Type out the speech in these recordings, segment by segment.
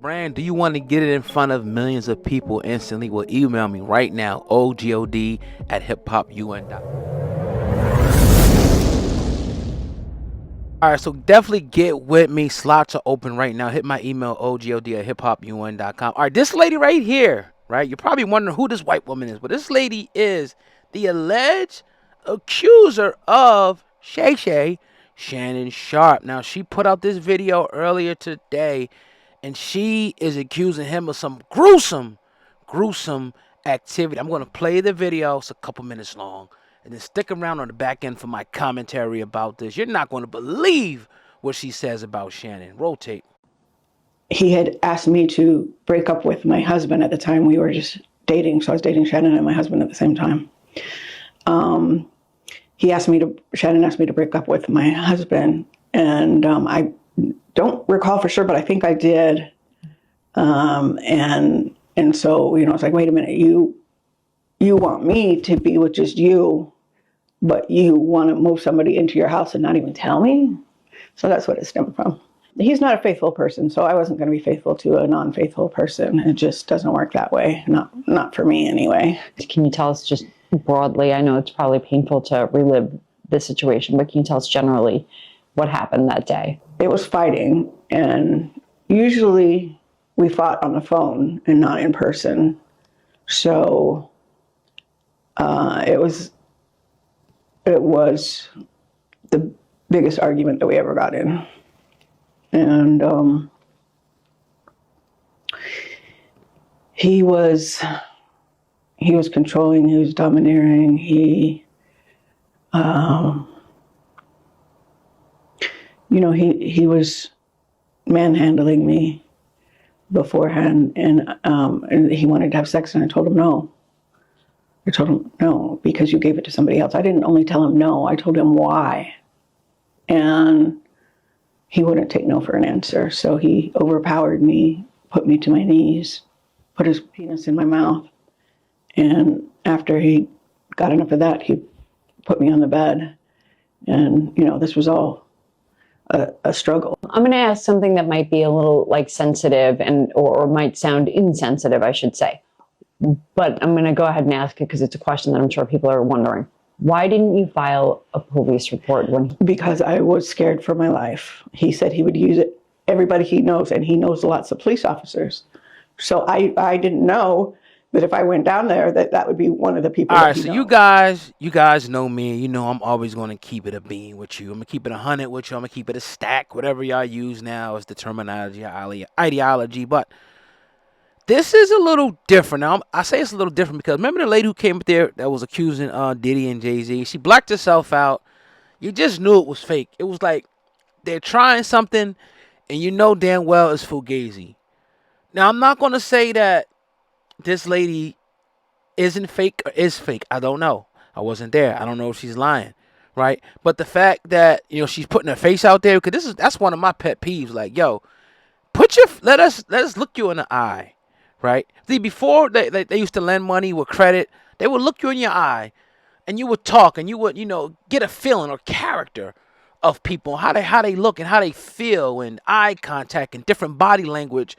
brand? Do you want to get it in front of millions of people instantly? Well, email me right now, ogod@hiphopun.com. All right, so definitely get with me. Slots are open right now. Hit my email, ogod@hiphopun.com. All right, this lady right here, right? You're probably wondering who this white woman is, but this lady is the alleged accuser of Shay Shay, Shannon Sharpe. Now, she put out this video earlier today, and she is accusing him of some gruesome activity. I'm going to play the video. It's a couple minutes long. And then stick around on the back end for my commentary about this. You're not going to believe what she says about Shannon. Rotate. He had asked me to break up with my husband at the time. We were just dating. So I was dating Shannon and my husband at the same time. Shannon asked me to break up with my husband. And I don't recall for sure, but I think I did. And so, it's like, wait a minute, you want me to be with just you, but you want to move somebody into your house and not even tell me? So that's what it stemmed from. He's not a faithful person, so I wasn't going to be faithful to a non-faithful person. It just doesn't work that way. Not for me anyway. Can you tell us just broadly, I know it's probably painful to relive this situation, but can you tell us generally what happened that day? It was fighting, and usually we fought on the phone and not in person. So it was the biggest argument that we ever got in. And he was controlling, he was domineering, he was manhandling me beforehand, and he wanted to have sex, and I told him no. I told him no, because you gave it to somebody else. I didn't only tell him no, I told him why. And he wouldn't take no for an answer. So he overpowered me, put me to my knees, put his penis in my mouth. And after he got enough of that, he put me on the bed. And, this was all a struggle. I'm going to ask something that might be a little sensitive or might sound insensitive, I should say. But I'm going to go ahead and ask it because it's a question that I'm sure people are wondering. Why didn't you file a police report Because I was scared for my life. He said he would use it. Everybody he knows, and he knows lots of police officers. So I didn't know that if I went down there, that would be one of the people. All right, so you guys know me. You know I'm always going to keep it a bean with you. I'm going to keep it 100 with you. I'm going to keep it a stack. Whatever y'all use now is the terminology, ideology. But this is a little different. Now, I say it's a little different because remember the lady who came up there that was accusing Diddy and Jay-Z? She blacked herself out. You just knew it was fake. It was like they're trying something, and you know damn well it's fugazi. Now, I'm not going to say that this lady isn't fake or is fake. I don't know. I wasn't there. I don't know if she's lying, right? But the fact that, she's putting her face out there, because that's one of my pet peeves. Like, yo, let us look you in the eye. Right? See, before they used to lend money with credit, they would look you in your eye, and you would talk, and you would get a feeling or character of people, how they look and how they feel, and eye contact and different body language,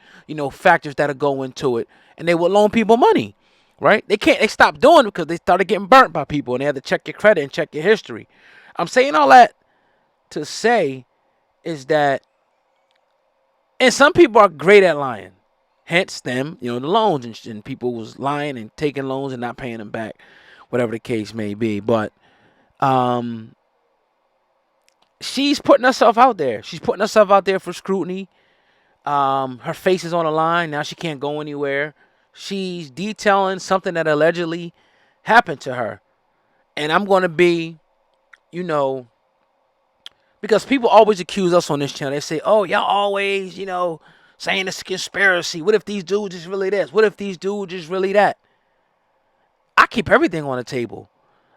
factors that go into it, and they would loan people money, right? They stopped doing it because they started getting burnt by people, and they had to check your credit and check your history. I'm saying all that to say is that, and some people are great at lying. Hence them, the loans, and people was lying and taking loans and not paying them back, whatever the case may be. But she's putting herself out there. She's putting herself out there for scrutiny. Her face is on the line. Now she can't go anywhere. She's detailing something that allegedly happened to her. And I'm going to be, because people always accuse us on this channel. They say, oh, y'all always, saying it's a conspiracy. What if these dudes is really this? What if these dudes is really that? I keep everything on the table.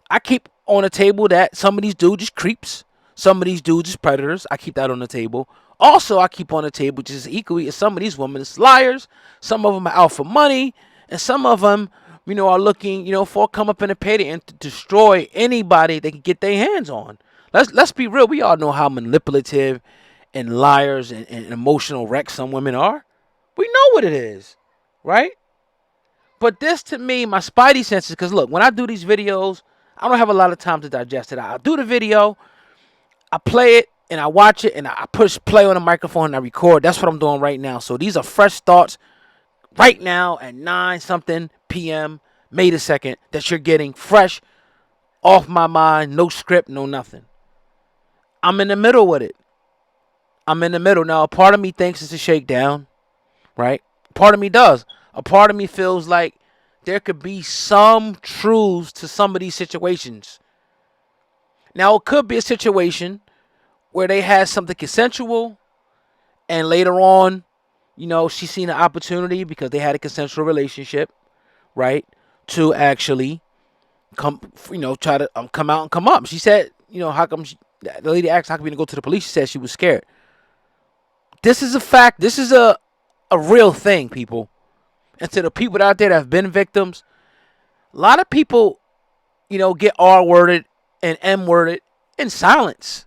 I keep on the table that some of these dudes is creeps. Some of these dudes is predators. I keep that on the table. Also, I keep on the table just equally as some of these women is liars. Some of them are out for money. And some of them, are looking, for a come up in a payday and to destroy anybody they can get their hands on. Let's be real. We all know how manipulative and liars and emotional wrecks some women are. We know what it is, right? But this to me, my spidey senses, because look, when I do these videos, I don't have a lot of time to digest it. I'll do the video, I play it, and I watch it, and I push play on the microphone and I record. That's what I'm doing right now. So these are fresh thoughts right now at 9 something p.m., May the 2nd, that you're getting fresh off my mind, no script, no nothing. I'm in the middle with it. I'm in the middle. Now, a part of me thinks it's a shakedown, right? Part of me does. A part of me feels like there could be some truths to some of these situations. Now, it could be a situation where they had something consensual, and later on, she's seen an opportunity because they had a consensual relationship, right? To actually come, try to come out and come up. She said, how come the lady asked how come you didn't go to the police? She said she was scared. This is a fact. This is a real thing, people. And to the people out there that have been victims, a lot of people, get R-worded and M-worded in silence.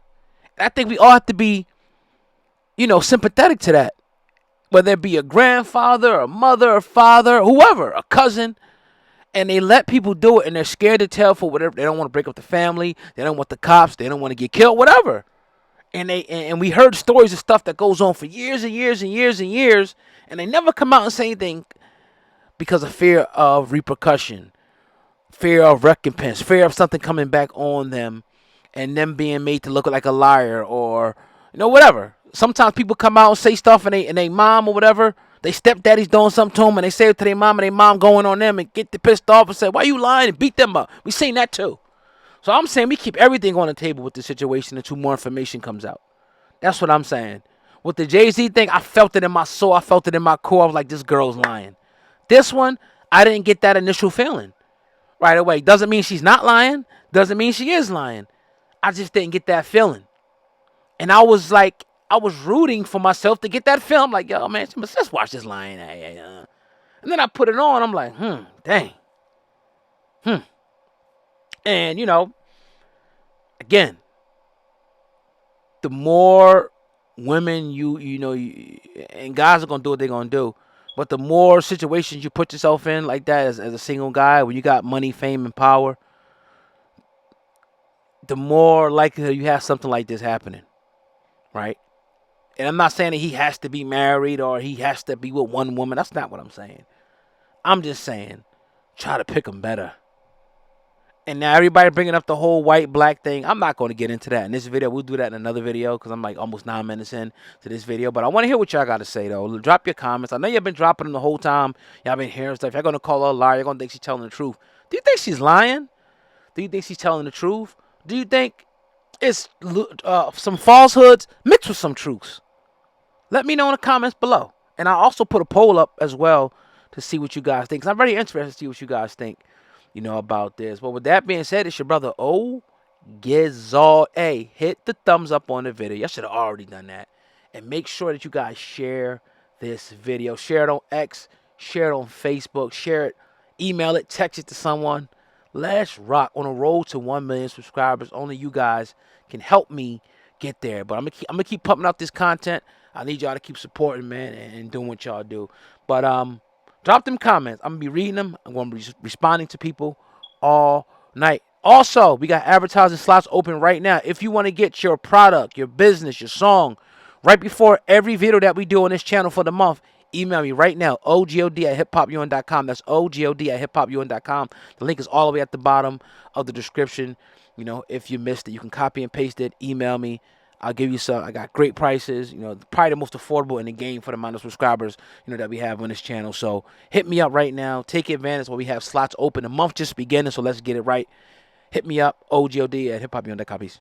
I think we all have to be, sympathetic to that. Whether it be a grandfather, a mother, a father, whoever, a cousin, and they let people do it, and they're scared to tell for whatever. They don't want to break up the family. They don't want the cops. They don't want to get killed, whatever. And we heard stories of stuff that goes on for years and years and years and years, and they never come out and say anything because of fear of repercussion, fear of recompense, fear of something coming back on them, and them being made to look like a liar or whatever. Sometimes people come out and say stuff, and they mom or whatever, they stepdaddy's doing something to them, and they say it to their mom, and their mom going on them and get pissed off and say, "Why you lying?" and beat them up. We seen that too. So I'm saying we keep everything on the table with the situation until more information comes out. That's what I'm saying. With the Jay-Z thing, I felt it in my soul. I felt it in my core. I was like, this girl's lying. This one, I didn't get that initial feeling right away. Doesn't mean she's not lying. Doesn't mean she is lying. I just didn't get that feeling. And I was rooting for myself to get that feeling. I'm like, yo, man, let's watch this lying. And then I put it on. I'm like, dang. And, again, the more women and guys are going to do what they're going to do, but the more situations you put yourself in like that as a single guy, when you got money, fame, and power, the more likelihood you have something like this happening, right? And I'm not saying that he has to be married or he has to be with one woman. That's not what I'm saying. I'm just saying, try to pick them better. And now everybody bringing up the whole white-black thing. I'm not going to get into that in this video. We'll do that in another video because I'm like almost 9 minutes in to this video. But I want to hear what y'all got to say, though. Drop your comments. I know you've been dropping them the whole time. Y'all been hearing stuff. Y'all going to call her a liar. You're going to think she's telling the truth. Do you think she's lying? Do you think she's telling the truth? Do you think it's some falsehoods mixed with some truths? Let me know in the comments below. And I also put a poll up as well to see what you guys think. Because I'm very interested to see what you guys think, about this. But with that being said, it's your brother O Gizal. Hey, hit the thumbs up on the video. Y'all should have already done that. And make sure that you guys share this video. Share it on X. Share it on Facebook. Share it. Email it. Text it to someone. Let's rock on a road to 1 million subscribers. Only you guys can help me get there. But I'm gonna keep pumping out this content. I need y'all to keep supporting, man, and doing what y'all do. But drop them comments. I'm gonna be reading them. I'm gonna be responding to people all night. Also, we got advertising slots open right now. If you want to get your product, your business, your song, right before every video that we do on this channel for the month, email me right now, ogod@hiphopun.com. That's ogod@hiphopun.com. The link is all the way at the bottom of the description. If you missed it, you can copy and paste it. Email me. I'll give you some. I got great prices. Probably the most affordable in the game for the amount of subscribers, that we have on this channel. So hit me up right now. Take advantage while we have slots open. The month just beginning, so let's get it right. Hit me up, ogod@hiphopun.com. Peace.